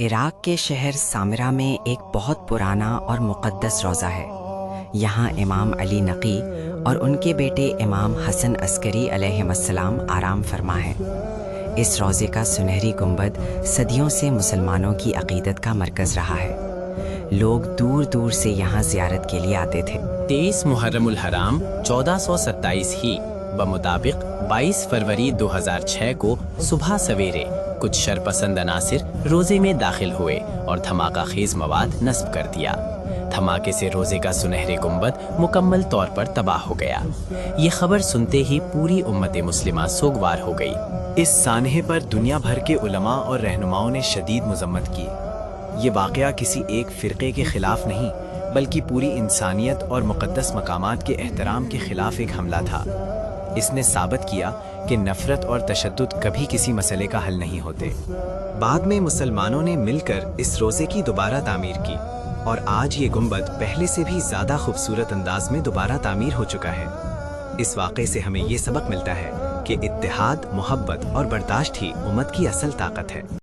عراق کے شہر سامرہ میں ایک بہت پرانا اور مقدس روضہ ہے۔ یہاں امام علی نقی اور ان کے بیٹے امام حسن عسکری علیہ السلام آرام فرما ہیں۔ اس روضے کا سنہری گنبد صدیوں سے مسلمانوں کی عقیدت کا مرکز رہا ہے۔ لوگ دور دور سے یہاں زیارت کے لیے آتے تھے۔ 23 محرم الحرام 1427 ہی بمطابق 22 فروری 2006 کو صبح سویرے کچھ شرپسند عناصر روزے میں داخل ہوئے اور دھماکہ خیز مواد نصب کر دیا۔ دھماکے سے روزے کا سنہری گنبد مکمل طور پر تباہ ہو گیا۔ یہ خبر سنتے ہی پوری امت مسلمہ سوگوار ہو گئی۔ اس سانحے پر دنیا بھر کے علماء اور رہنماؤں نے شدید مذمت کی۔ یہ واقعہ کسی ایک فرقے کے خلاف نہیں بلکہ پوری انسانیت اور مقدس مقامات کے احترام کے خلاف ایک حملہ تھا۔ اس نے ثابت کیا کہ نفرت اور تشدد کبھی کسی مسئلے کا حل نہیں ہوتے۔ بعد میں مسلمانوں نے مل کر اس روزے کی دوبارہ تعمیر کی اور آج یہ گنبد پہلے سے بھی زیادہ خوبصورت انداز میں دوبارہ تعمیر ہو چکا ہے۔ اس واقعے سے ہمیں یہ سبق ملتا ہے کہ اتحاد، محبت اور برداشت ہی امت کی اصل طاقت ہے۔